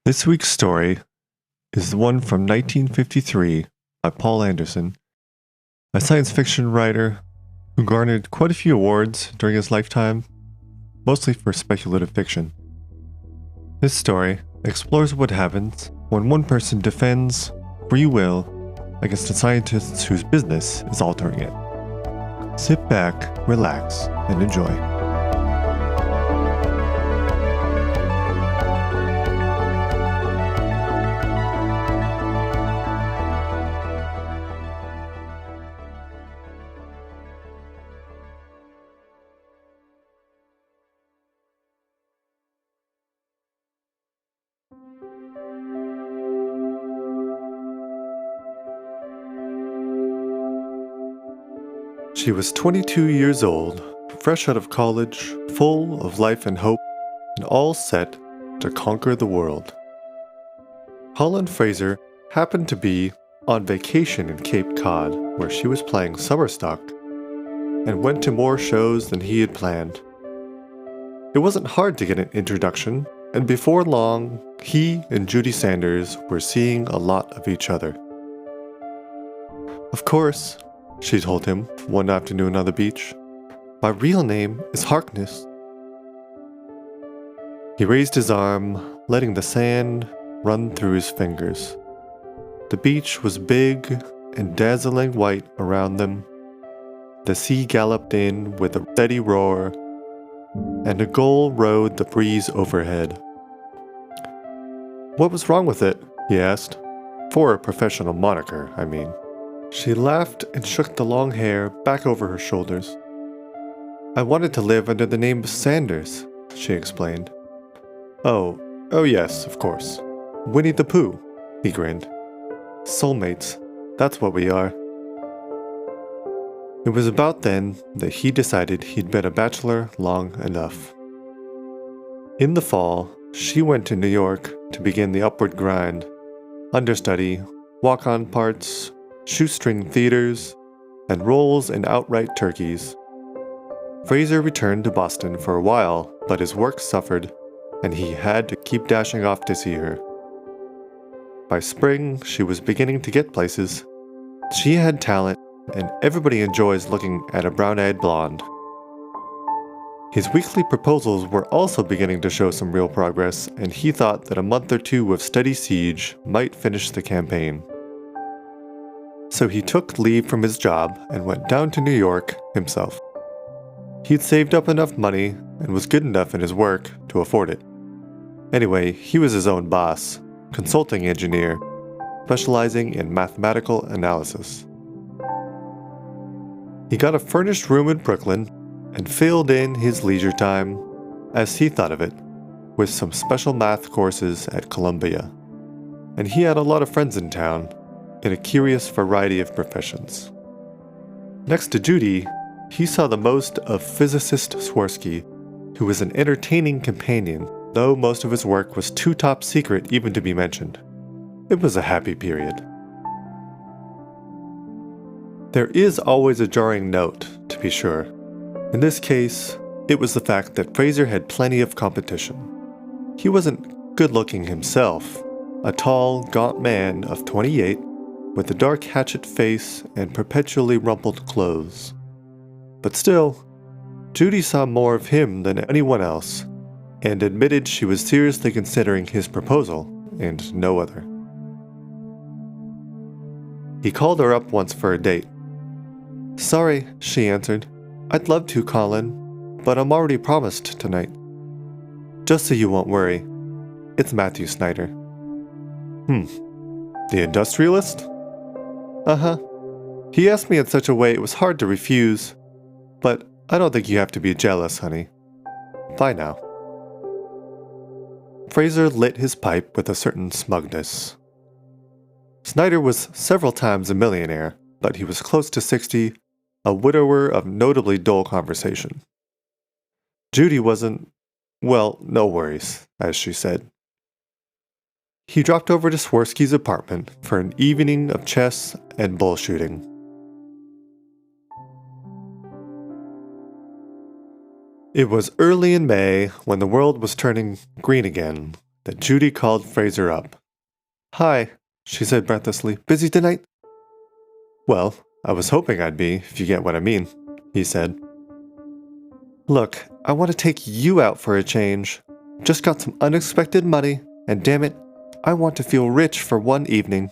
This week's story is the one from 1953 by Poul Anderson, a science fiction writer who garnered quite a few awards during his lifetime, mostly for speculative fiction. This story explores what happens when one person defends free will against the scientists whose business is altering it. Sit back, relax, and enjoy. She was 22 years old, fresh out of college, full of life and hope, and all set to conquer the world. Holland Fraser happened to be on vacation in Cape Cod, where she was playing summer stock, and went to more shows than he had planned. It wasn't hard to get an introduction, and before long, he and Judy Sanders were seeing a lot of each other. "Of course," she told him one afternoon on the beach, "my real name is Harkness." He raised his arm, letting the sand run through his fingers. The beach was big and dazzling white around them. The sea galloped in with a steady roar, and a gull rode the breeze overhead. "What was wrong with it?" he asked. "For a professional moniker, I mean." She laughed and shook the long hair back over her shoulders. "I wanted to live under the name Sanders," she explained. Oh yes, of course. Winnie the Pooh," he grinned. "Soulmates, that's what we are." It was about then that he decided he'd been a bachelor long enough. In the fall, she went to New York to begin the upward grind. Understudy, walk-on parts, shoestring theaters, and roles in outright turkeys. Fraser returned to Boston for a while, but his work suffered, and he had to keep dashing off to see her. By spring, she was beginning to get places. She had talent, and everybody enjoys looking at a brown-eyed blonde. His weekly proposals were also beginning to show some real progress, and he thought that a month or two of steady siege might finish the campaign. So he took leave from his job and went down to New York himself. He'd saved up enough money and was good enough in his work to afford it. Anyway, he was his own boss, consulting engineer, specializing in mathematical analysis. He got a furnished room in Brooklyn and filled in his leisure time, as he thought of it, with some special math courses at Columbia. And he had a lot of friends in town, in a curious variety of professions. Next to Judy, he saw the most of physicist Swirsky, who was an entertaining companion, though most of his work was too top secret even to be mentioned. It was a happy period. There is always a jarring note, to be sure. In this case, it was the fact that Fraser had plenty of competition. He wasn't good-looking himself, a tall, gaunt man of 28, with a dark hatchet face and perpetually rumpled clothes. But still, Judy saw more of him than anyone else, and admitted she was seriously considering his proposal, and no other. He called her up once for a date. "Sorry," she answered. "I'd love to, Colin, but I'm already promised tonight." "Just so you won't worry, it's Matthew Snyder." The industrialist?" "Uh-huh. He asked me in such a way it was hard to refuse, but I don't think you have to be jealous, honey. Bye now." Fraser lit his pipe with a certain smugness. Snyder was several times a millionaire, but he was close to 60, a widower of notably dull conversation. Judy wasn't, well, no worries, as she said. He dropped over to Swirsky's apartment for an evening of chess and bull shooting. It was early in May when the world was turning green again, that Judy called Fraser up. "Hi," she said breathlessly. "Busy tonight?" "Well, I was hoping I'd be, if you get what I mean," he said. "Look, I want to take you out for a change. Just got some unexpected money, and damn it, I want to feel rich for one evening."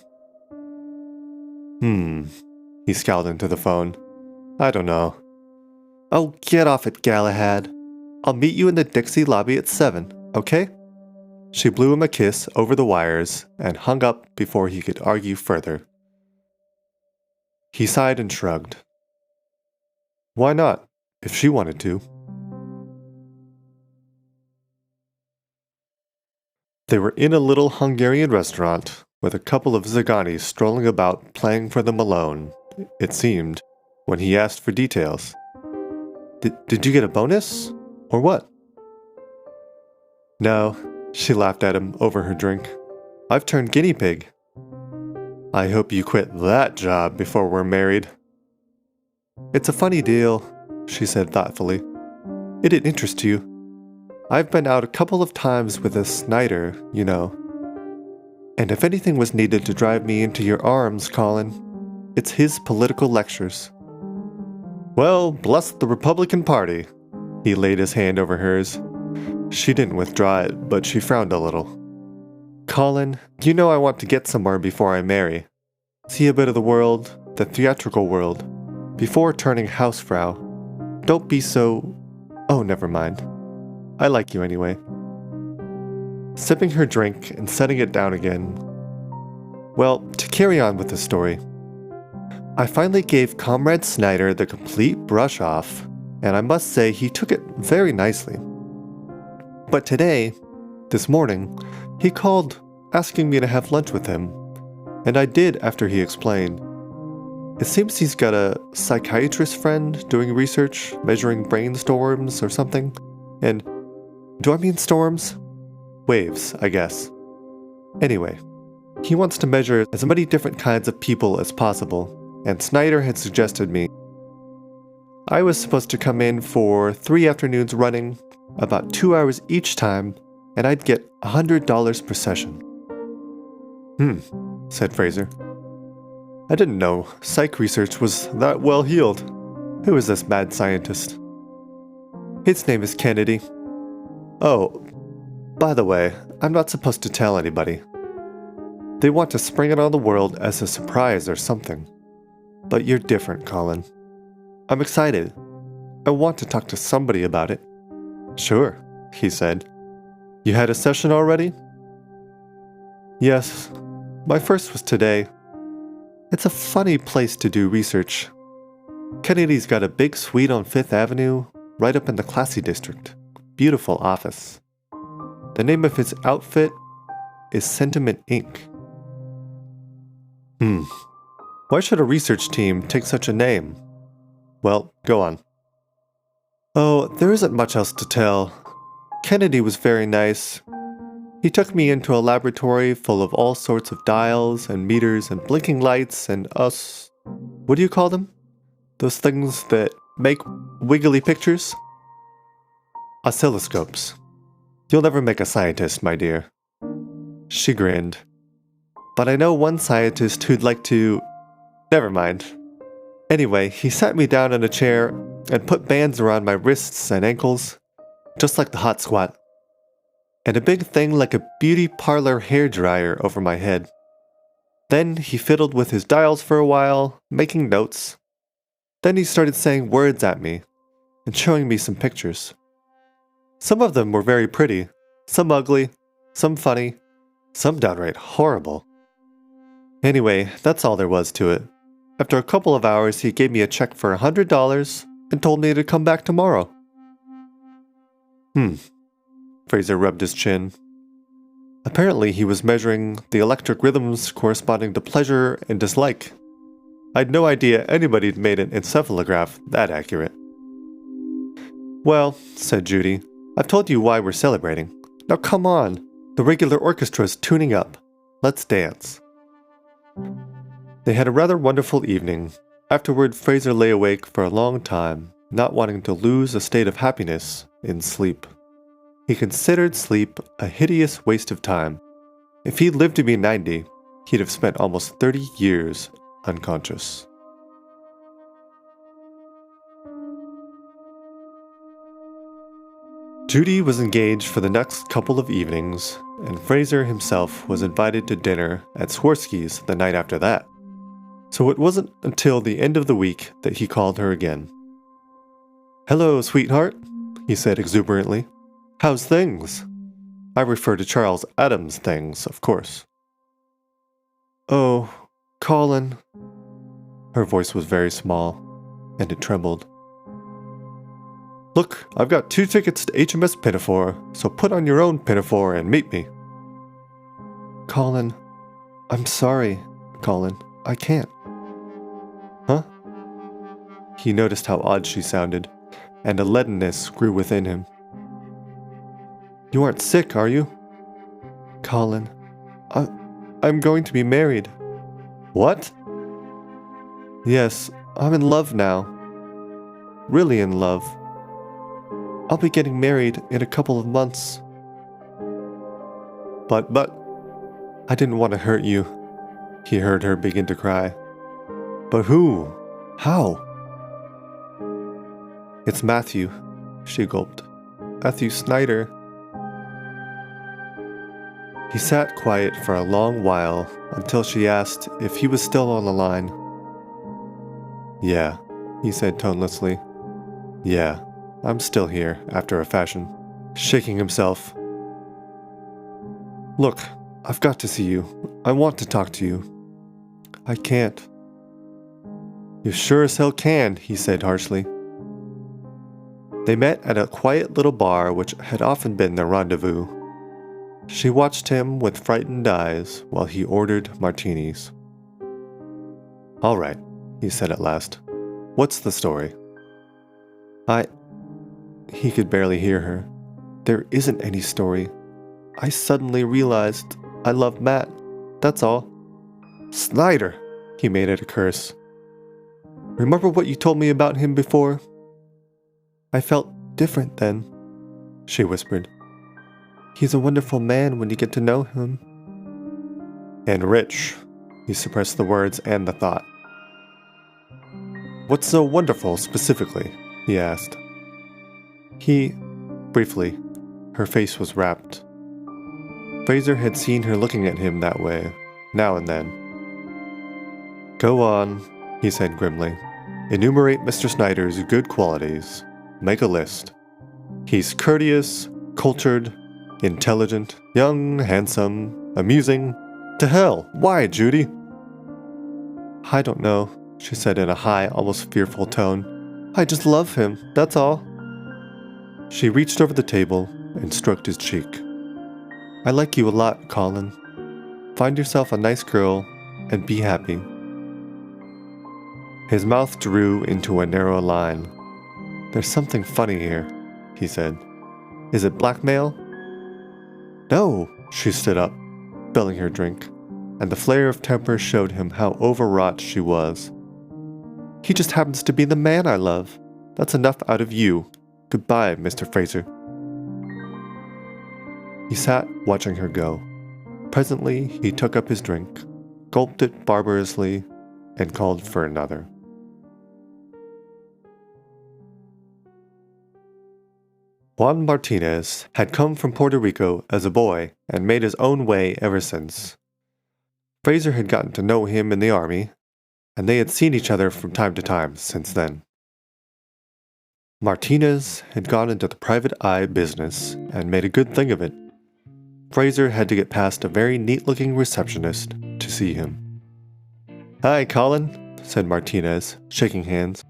He scowled into the phone. "I don't know." "Oh, get off it, Galahad. I'll meet you in the Dixie lobby at 7, okay?" She blew him a kiss over the wires and hung up before he could argue further. He sighed and shrugged. Why not, if she wanted to? They were in a little Hungarian restaurant with a couple of Zaganis strolling about playing for them alone, it seemed, when he asked for details. Did you get a bonus? Or what?" "No," she laughed at him over her drink. "I've turned guinea pig." "I hope you quit that job before we're married." "It's a funny deal," she said thoughtfully. "It'd interest you. I've been out a couple of times with a Snyder, you know. And if anything was needed to drive me into your arms, Colin, it's his political lectures." "Well, bless the Republican Party." He laid his hand over hers. She didn't withdraw it, but she frowned a little. "Colin, you know I want to get somewhere before I marry. See a bit of the world, the theatrical world, before turning housefrau. Don't be so... Oh, never mind. I like you anyway." Sipping her drink and setting it down again. Well, to carry on with the story. I finally gave Comrade Snyder the complete brush off, and I must say he took it very nicely. But today, this morning, he called asking me to have lunch with him, and I did after he explained. It seems he's got a psychiatrist friend doing research, measuring brainstorms or something, and do I mean storms? Waves, I guess. Anyway, he wants to measure as many different kinds of people as possible, and Snyder had suggested me. I was supposed to come in for 3 afternoons running, about 2 hours each time, and I'd get $100 per session. Said Fraser. I didn't know psych research was that well heeled. Who is this mad scientist? His name is Kennedy. Oh, by the way, I'm not supposed to tell anybody. They want to spring it on the world as a surprise or something. But you're different, Colin. I'm excited. I want to talk to somebody about it. Sure, he said. You had a session already? Yes. My first was today. It's a funny place to do research. Kennedy's got a big suite on 5th Avenue, right up in the classy district. Beautiful office. The name of his outfit is Sentiment Inc. Why should a research team take such a name? Well, go on. Oh, there isn't much else to tell. Kennedy was very nice. He took me into a laboratory full of all sorts of dials and meters and blinking lights and what do you call them? Those things that make wiggly pictures? Oscilloscopes. You'll never make a scientist, my dear. She grinned. But I know one scientist who'd like to... Never mind. Anyway, he sat me down in a chair and put bands around my wrists and ankles, just like the hot squat, and a big thing like a beauty parlor hairdryer over my head. Then he fiddled with his dials for a while, making notes. Then he started saying words at me and showing me some pictures. Some of them were very pretty, some ugly, some funny, some downright horrible. Anyway, that's all there was to it. After a couple of hours, he gave me a check for $100 and told me to come back tomorrow. Fraser rubbed his chin. Apparently, he was measuring the electric rhythms corresponding to pleasure and dislike. I'd no idea anybody'd made an encephalograph that accurate. Well, said Judy, I've told you why we're celebrating. Now come on, the regular orchestra's tuning up. Let's dance. They had a rather wonderful evening. Afterward, Fraser lay awake for a long time, not wanting to lose a state of happiness in sleep. He considered sleep a hideous waste of time. If he'd lived to be 90, he'd have spent almost 30 years unconscious. Judy was engaged for the next couple of evenings, and Fraser himself was invited to dinner at Swirsky's the night after that. So it wasn't until the end of the week that he called her again. "Hello, sweetheart," he said exuberantly. "How's things?" I refer to Charles Adams' things, of course. "Oh, Colin." Her voice was very small, and it trembled. "Look, I've got 2 tickets to HMS Pinafore, so put on your own pinafore and meet me." "Colin, I'm sorry, Colin. I can't." "Huh?" He noticed how odd she sounded, and a leadenness grew within him. "You aren't sick, are you?" "Colin, I'm going to be married." "What?" "Yes, I'm in love now. Really in love. I'll be getting married in a couple of months." But, I didn't want to hurt you," he heard her begin to cry. "But who? How?" "It's Matthew," she gulped. "Matthew Snyder." He sat quiet for a long while until she asked if he was still on the line. "Yeah," he said tonelessly. "Yeah, I'm still here, after a fashion," shaking himself. "Look, I've got to see you. I want to talk to you. I can't." "You sure as hell can," he said harshly. They met at a quiet little bar which had often been their rendezvous. She watched him with frightened eyes while he ordered martinis. "All right," he said at last. "What's the story?" He could barely hear her. "There isn't any story. I suddenly realized I love Matt. That's all." "Snyder!" He made it a curse. "Remember what you told me about him before?" "I felt different then," she whispered. "He's a wonderful man when you get to know him." "And rich." He suppressed the words and the thought. "What's so wonderful specifically?" he asked. Briefly, her face was rapt. Fraser had seen her looking at him that way, now and then. "Go on," he said grimly. "Enumerate Mr. Snyder's good qualities. Make a list. He's courteous, cultured, intelligent, young, handsome, amusing. To hell, why, Judy?" "I don't know," she said in a high, almost fearful tone. "I just love him, that's all." She reached over the table and stroked his cheek. "I like you a lot, Colin. Find yourself a nice girl and be happy." His mouth drew into a narrow line. "There's something funny here," he said. "Is it blackmail?" "No," she stood up, spilling her drink, and the flare of temper showed him how overwrought she was. "He just happens to be the man I love. That's enough out of you. Goodbye, Mr. Fraser." He sat watching her go. Presently, he took up his drink, gulped it barbarously, and called for another. Juan Martinez had come from Puerto Rico as a boy and made his own way ever since. Fraser had gotten to know him in the army, and they had seen each other from time to time since then. Martinez had gone into the private eye business and made a good thing of it. Fraser had to get past a very neat-looking receptionist to see him. "Hi, Colin," said Martinez, shaking hands.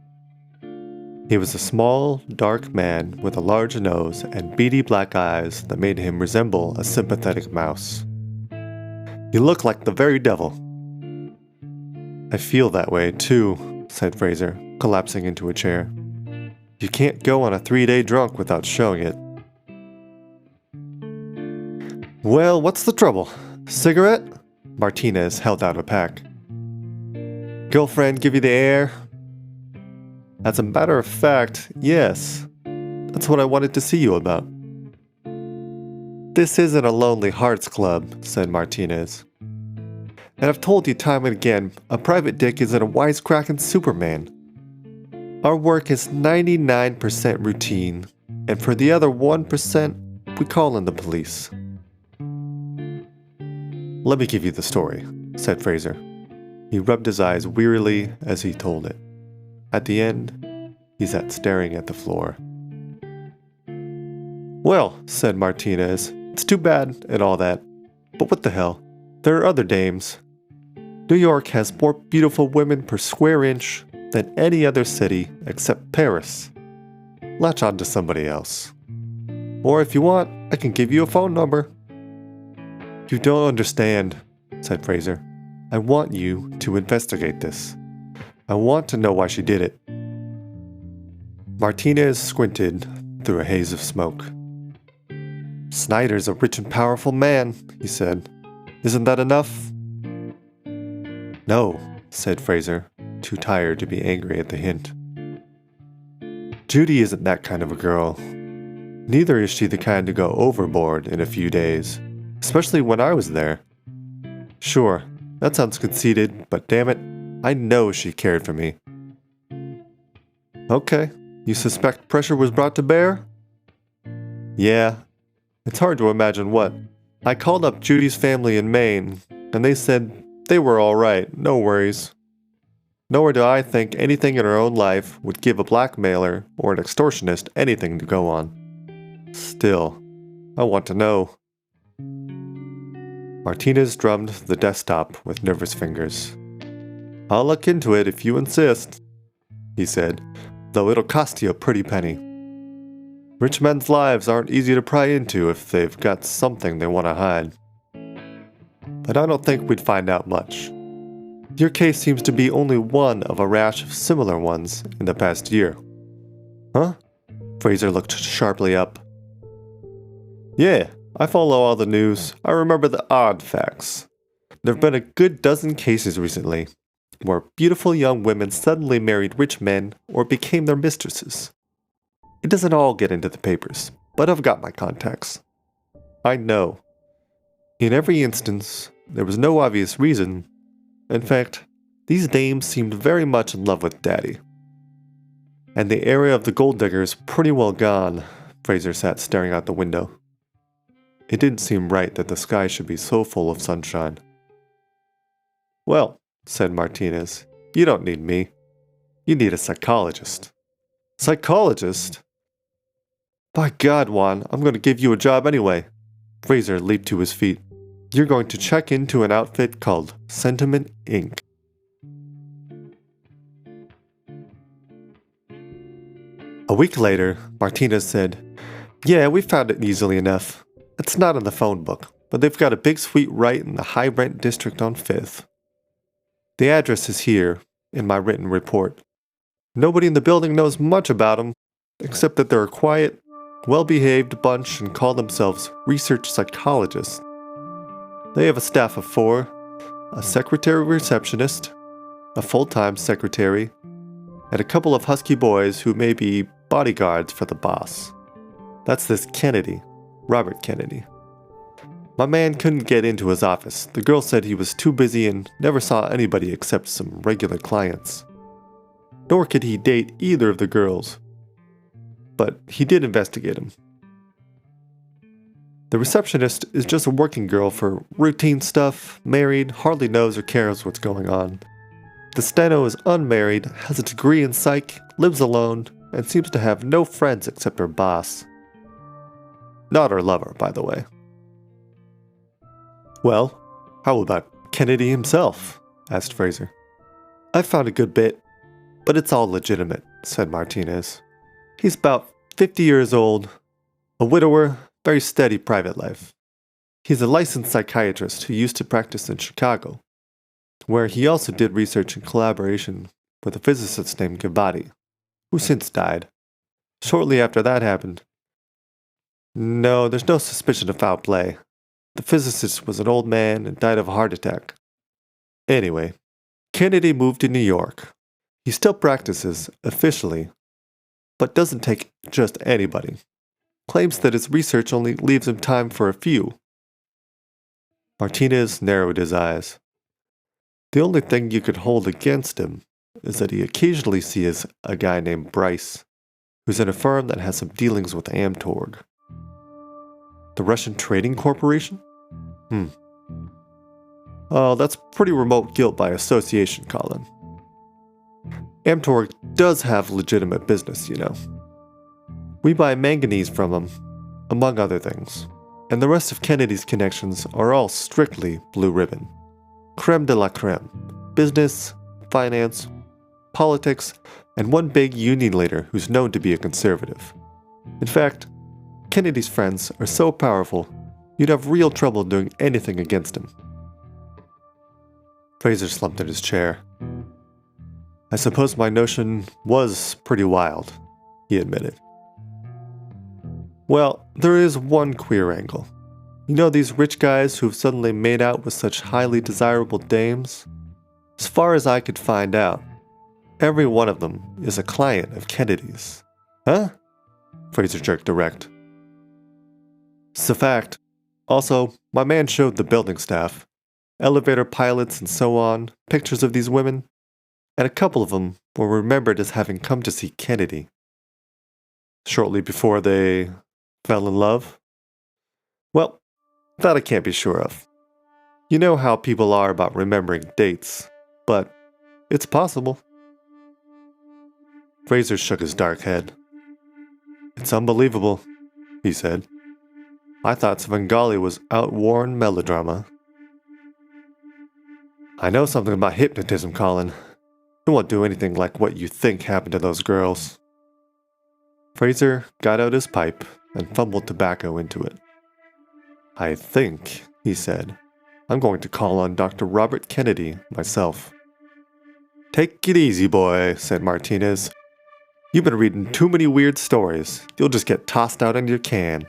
He was a small, dark man with a large nose and beady black eyes that made him resemble a sympathetic mouse. "You look like the very devil." "I feel that way, too," said Fraser, collapsing into a chair. "You can't go on a 3-day drunk without showing it." "Well, what's the trouble? Cigarette?" Martinez held out a pack. "Girlfriend give you the air?" "As a matter of fact, yes. That's what I wanted to see you about." This isn't a Lonely Hearts Club, said Martinez. And I've told you time and again, a private dick isn't a wisecracking Superman. Our work is 99% routine, and for the other 1%, we call in the police. Let me give you the story, said Fraser. He rubbed his eyes wearily as he told it. At the end, he sat staring at the floor. Well, said Martinez, it's too bad and all that, but what the hell? There are other dames. New York has more beautiful women per square inch than any other city except Paris. Latch on to somebody else. Or if you want, I can give you a phone number. You don't understand, said Fraser. I want you to investigate this. I want to know why she did it. Martinez squinted through a haze of smoke. Snyder's a rich and powerful man, he said. Isn't that enough? No, said Fraser, too tired to be angry at the hint. Judy isn't that kind of a girl. Neither is she the kind to go overboard in a few days, especially when I was there. Sure, that sounds conceited, but damn it, I know she cared for me. Okay, you suspect pressure was brought to bear? Yeah, it's hard to imagine what. I called up Judy's family in Maine, and they said they were all right, no worries. Nor do I think anything in her own life would give a blackmailer or an extortionist anything to go on. Still, I want to know. Martinez drummed the desktop with nervous fingers. I'll look into it if you insist, he said, though it'll cost you a pretty penny. Rich men's lives aren't easy to pry into if they've got something they want to hide. But I don't think we'd find out much. Your case seems to be only one of a rash of similar ones in the past year. Huh? Fraser looked sharply up. Yeah, I follow all the news. I remember the odd facts. There have been a good dozen cases recently where beautiful young women suddenly married rich men or became their mistresses. It doesn't all get into the papers, but I've got my contacts. I know. In every instance, there was no obvious reason. In fact, these dames seemed very much in love with Daddy. And the area of the gold diggers pretty well gone. Fraser sat staring out the window. It didn't seem right that the sky should be so full of sunshine. Well, said Martinez, you don't need me. You need a psychologist. Psychologist? By God, Juan, I'm going to give you a job anyway. Fraser leaped to his feet. You're going to check into an outfit called Sentiment Inc. A week later, Martinez said, Yeah, we found it easily enough. It's not in the phone book, but they've got a big suite right in the high-rent district on 5th. The address is here, in my written report. Nobody in the building knows much about them, except that they're a quiet, well-behaved bunch and call themselves research psychologists. They have a staff of 4, a secretary receptionist, a full-time secretary, and a couple of husky boys who may be bodyguards for the boss. That's this Kennedy, Robert Kennedy. My man couldn't get into his office. The girl said he was too busy and never saw anybody except some regular clients. Nor could he date either of the girls. But he did investigate him. The receptionist is just a working girl for routine stuff, married, hardly knows or cares what's going on. The steno is unmarried, has a degree in psych, lives alone, and seems to have no friends except her boss. Not her lover, by the way. Well, how about Kennedy himself? Asked Fraser. I've found a good bit, but it's all legitimate, said Martinez. He's about 50 years old, a widower, very steady private life. He's a licensed psychiatrist who used to practice in Chicago, where he also did research in collaboration with a physicist named Givati, who since died. Shortly after that happened. No, there's no suspicion of foul play. The physicist was an old man and died of a heart attack. Anyway, Kennedy moved to New York. He still practices, officially, but doesn't take just anybody. claims that his research only leaves him time for a few. Martinez narrowed his eyes. The only thing you could hold against him is that he occasionally sees a guy named Bryce, who's in a firm that has some dealings with Amtorg. The Russian Trading Corporation? Oh, that's pretty remote guilt by association, Colin. Amtorg does have legitimate business, you know. We buy manganese from them, among other things, and the rest of Kennedy's connections are all strictly blue ribbon. Creme de la creme. Business, finance, politics, and one big union leader who's known to be a conservative. In fact, Kennedy's friends are so powerful, you'd have real trouble doing anything against him. Fraser slumped in his chair. I suppose my notion was pretty wild, he admitted. Well, there is one queer angle. You know these rich guys who've suddenly made out with such highly desirable dames? As far as I could find out, every one of them is a client of Kennedy's. Huh? Fraser jerked erect. It's a fact. Also, my man showed the building staff, elevator pilots and so on, pictures of these women, and a couple of them were remembered as having come to see Kennedy. Shortly before they fell in love? Well, that I can't be sure of. You know how people are about remembering dates, but it's possible. Fraser shook his dark head. It's unbelievable, he said. I thought Svengali was outworn melodrama. I know something about hypnotism, Colin. It won't do anything like what you think happened to those girls. Fraser got out his pipe and fumbled tobacco into it. I think, he said, I'm going to call on Dr. Robert Kennedy myself. Take it easy, boy, said Martinez. You've been reading too many weird stories. You'll just get tossed out in your can.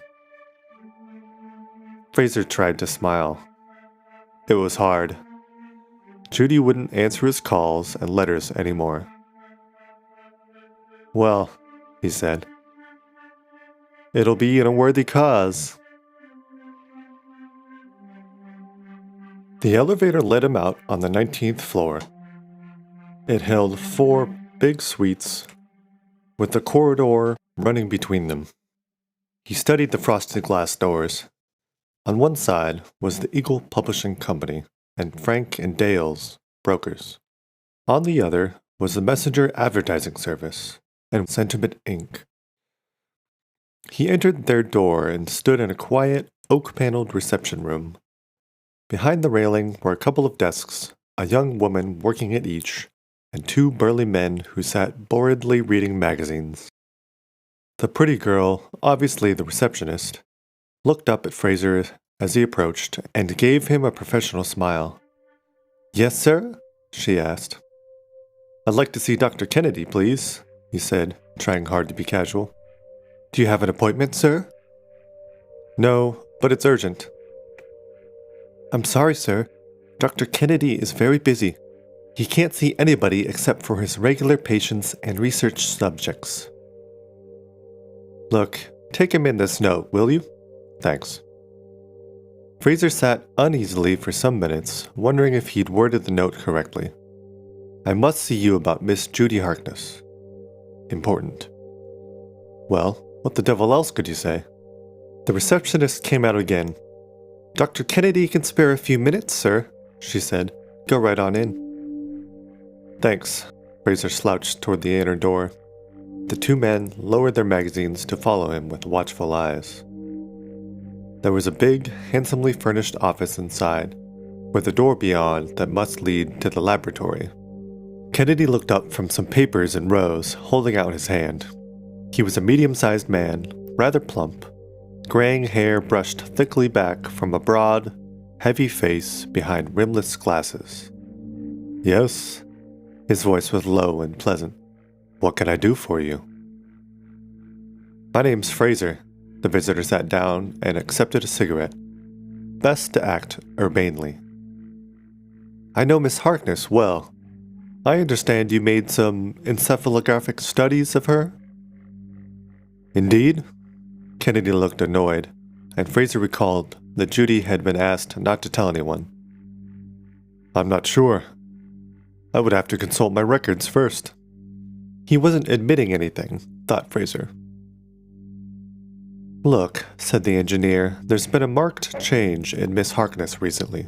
Fraser tried to smile. It was hard. Judy wouldn't answer his calls and letters anymore. Well, he said, it'll be in a worthy cause. The elevator let him out on the 19th floor. It held 4 big suites, with the corridor running between them. He studied the frosted glass doors. On one side was the Eagle Publishing Company and Frank and Dale's brokers. On the other was the Messenger Advertising Service and Sentiment Inc. He entered their door and stood in a quiet, oak-paneled reception room. Behind the railing were a couple of desks, a young woman working at each, and 2 burly men who sat boredly reading magazines. The pretty girl, obviously the receptionist, looked up at Fraser as he approached and gave him a professional smile. Yes, sir? She asked. I'd like to see Dr. Kennedy, please, he said, trying hard to be casual. Do you have an appointment, sir? No, but it's urgent. I'm sorry, sir. Dr. Kennedy is very busy. He can't see anybody except for his regular patients and research subjects. Look, take him in this note, will you? Thanks. Fraser sat uneasily for some minutes, wondering if he'd worded the note correctly. I must see you about Miss Judy Harkness. Important. Well, what the devil else could you say? The receptionist came out again. Dr. Kennedy can spare a few minutes, sir, she said. Go right on in. Thanks. Fraser slouched toward the inner door. The 2 men lowered their magazines to follow him with watchful eyes. There was a big, handsomely furnished office inside, with a door beyond that must lead to the laboratory. Kennedy looked up from some papers in rows, holding out his hand. He was a medium-sized man, rather plump, graying hair brushed thickly back from a broad, heavy face behind rimless glasses. Yes? His voice was low and pleasant. What can I do for you? My name's Fraser. The visitor sat down and accepted a cigarette. Best to act urbanely. I know Miss Harkness well. I understand you made some encephalographic studies of her? Indeed? Kennedy looked annoyed, and Fraser recalled that Judy had been asked not to tell anyone. I'm not sure. I would have to consult my records first. He wasn't admitting anything, thought Fraser. Look, said the engineer, there's been a marked change in Miss Harkness recently.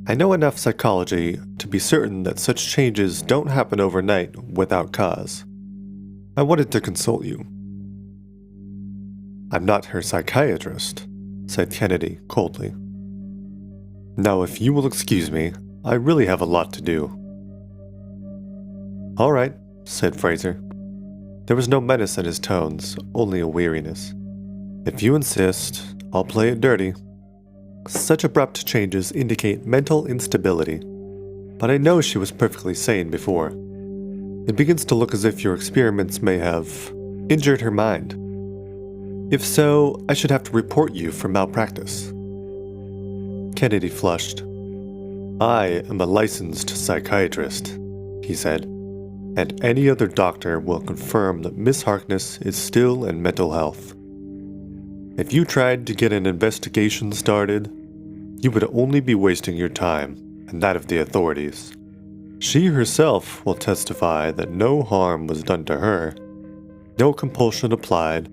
I know enough psychology to be certain that such changes don't happen overnight without cause. I wanted to consult you. I'm not her psychiatrist, said Kennedy coldly. Now, if you will excuse me, I really have a lot to do. All right, said Fraser. There was no menace in his tones, only a weariness. If you insist, I'll play it dirty. Such abrupt changes indicate mental instability, but I know she was perfectly sane before. It begins to look as if your experiments may have injured her mind. If so, I should have to report you for malpractice. Kennedy flushed. I am a licensed psychiatrist, he said, and any other doctor will confirm that Miss Harkness is still in mental health. If you tried to get an investigation started, you would only be wasting your time and that of the authorities. She herself will testify that no harm was done to her, no compulsion applied,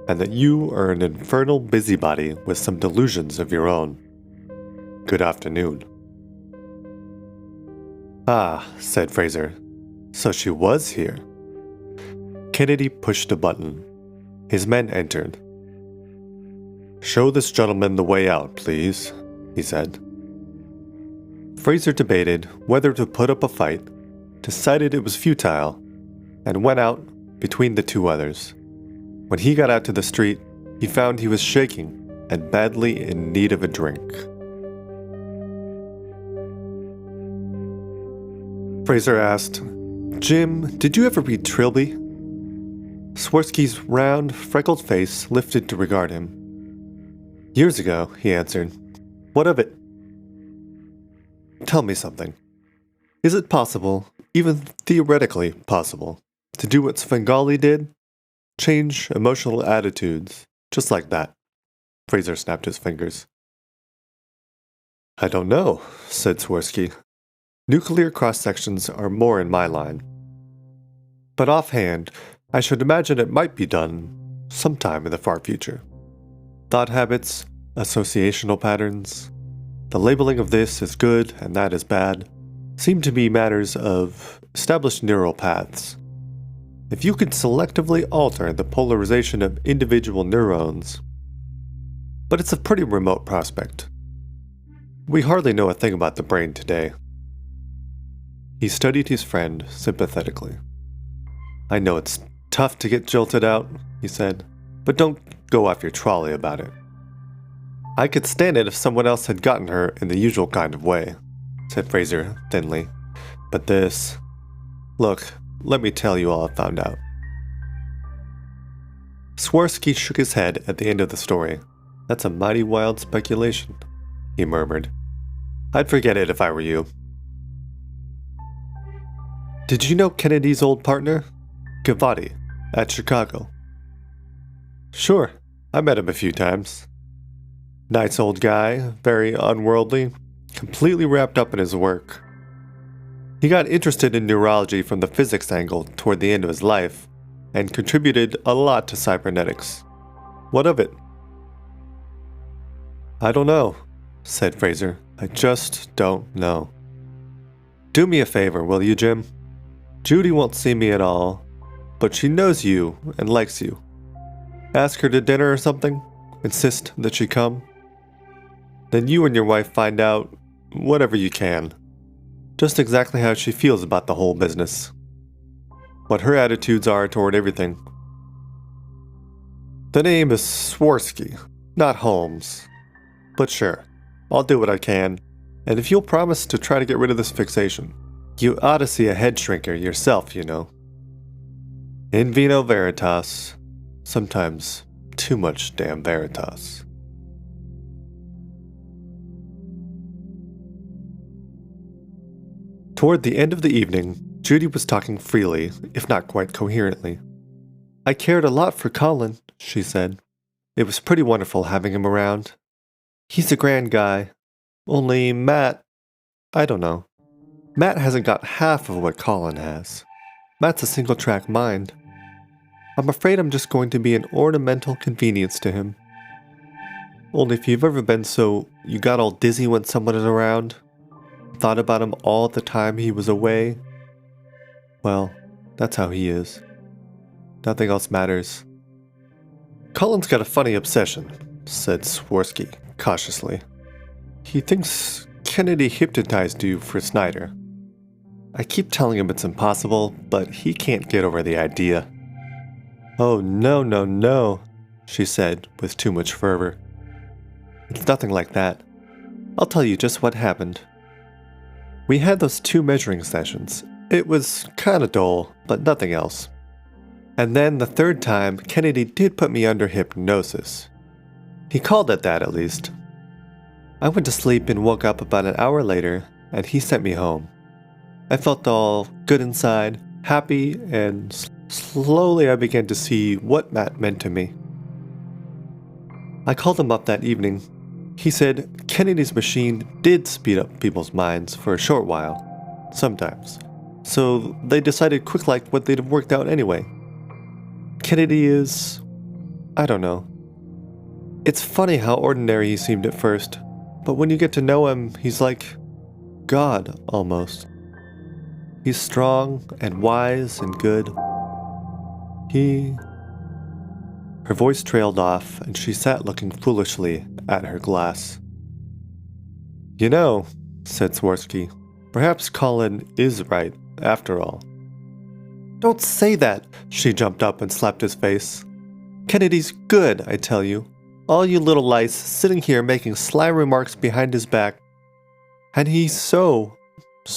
and that you are an infernal busybody with some delusions of your own. Good afternoon. Ah, said Fraser. So she was here. Kennedy pushed a button. His men entered. Show this gentleman the way out, please, he said. Fraser debated whether to put up a fight, decided it was futile, and went out between the two others. When he got out to the street, he found he was shaking and badly in need of a drink. Fraser asked, Jim, did you ever read Trilby? Swirsky's round, freckled face lifted to regard him. Years ago, he answered. What of it? Tell me something. Is it possible, even theoretically possible, to do what Svengali did? Change emotional attitudes, just like that. Fraser snapped his fingers. I don't know, said Swirsky. Nuclear cross-sections are more in my line. But offhand, I should imagine it might be done sometime in the far future. Thought habits, associational patterns, the labeling of this as good and that as bad, seem to be matters of established neural paths. If you could selectively alter the polarization of individual neurons, but it's a pretty remote prospect. We hardly know a thing about the brain today. He studied his friend sympathetically. I know it's tough to get jolted out, he said, but don't go off your trolley about it. I could stand it if someone else had gotten her in the usual kind of way, said Fraser thinly. But this... Look, let me tell you all I found out. Swirsky shook his head at the end of the story. That's a mighty wild speculation, he murmured. I'd forget it if I were you. Did you know Kennedy's old partner? Gavati, at Chicago. Sure, I met him a few times. Nice old guy, very unworldly, completely wrapped up in his work. He got interested in neurology from the physics angle toward the end of his life, and contributed a lot to cybernetics. What of it? I don't know, said Fraser. I just don't know. Do me a favor, will you, Jim? Judy won't see me at all, but she knows you and likes you. Ask her to dinner or something, insist that she come. Then you and your wife find out whatever you can. Just exactly how she feels about the whole business. What her attitudes are toward everything. The name is Swirsky, not Holmes. But sure, I'll do what I can, and if you'll promise to try to get rid of this fixation. You ought to see a head shrinker yourself, you know. In vino veritas, sometimes too much damn veritas. Toward the end of the evening, Judy was talking freely, if not quite coherently. I cared a lot for Colin, she said. It was pretty wonderful having him around. He's a grand guy. Only Matt, I don't know. Matt hasn't got half of what Colin has. Matt's a single-track mind. I'm afraid I'm just going to be an ornamental convenience to him. Only if you've ever been so you got all dizzy when someone is around, thought about him all the time he was away, well, that's how he is. Nothing else matters. Colin's got a funny obsession, said Swirsky cautiously. He thinks Kennedy hypnotized you for Snyder. I keep telling him it's impossible, but he can't get over the idea. Oh, no, she said with too much fervor. It's nothing like that. I'll tell you just what happened. We had those 2 measuring sessions. It was kinda dull, but nothing else. And then the 3rd time, Kennedy did put me under hypnosis. He called it that, at least. I went to sleep and woke up about an hour later, and he sent me home. I felt all good inside, happy, and slowly I began to see what Matt meant to me. I called him up that evening. He said Kennedy's machine did speed up people's minds for a short while, sometimes. So they decided quick like what they'd have worked out anyway. Kennedy is... I don't know. It's funny how ordinary he seemed at first, but when you get to know him, he's like God, almost. He's strong and wise and good. Her voice trailed off, and she sat looking foolishly at her glass. You know, said Swirsky, perhaps Colin is right, after all. Don't say that, she jumped up and slapped his face. Kennedy's good, I tell you. All you little lice sitting here making sly remarks behind his back. And he's so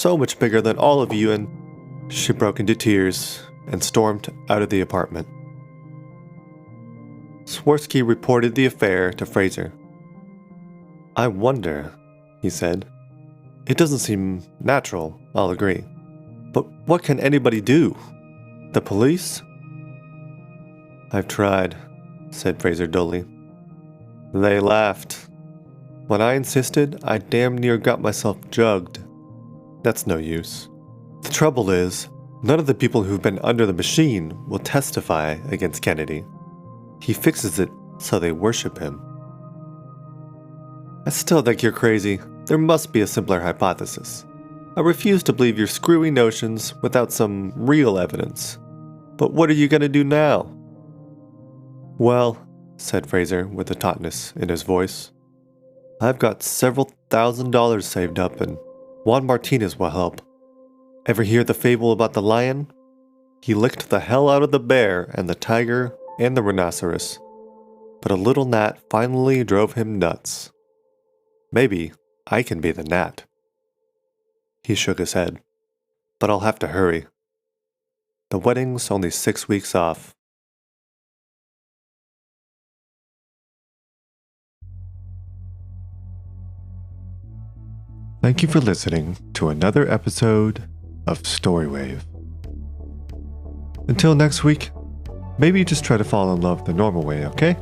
much bigger than all of you, and... She broke into tears and stormed out of the apartment. Swirsky reported the affair to Fraser. I wonder, he said. It doesn't seem natural, I'll agree. But what can anybody do? The police? I've tried, said Fraser dully. They laughed. When I insisted, I damn near got myself jugged. That's no use. The trouble is, none of the people who've been under the machine will testify against Kennedy. He fixes it so they worship him. I still think you're crazy. There must be a simpler hypothesis. I refuse to believe your screwy notions without some real evidence. But what are you going to do now? Well, said Fraser with a tautness in his voice, I've got several $1,000s saved up, and Juan Martinez will help. Ever hear the fable about the lion? He licked the hell out of the bear and the tiger and the rhinoceros, but a little gnat finally drove him nuts. Maybe I can be the gnat. He shook his head. But I'll have to hurry. The wedding's only 6 weeks off. Thank you for listening to another episode of Storywave. Until next week, maybe just try to fall in love the normal way, okay?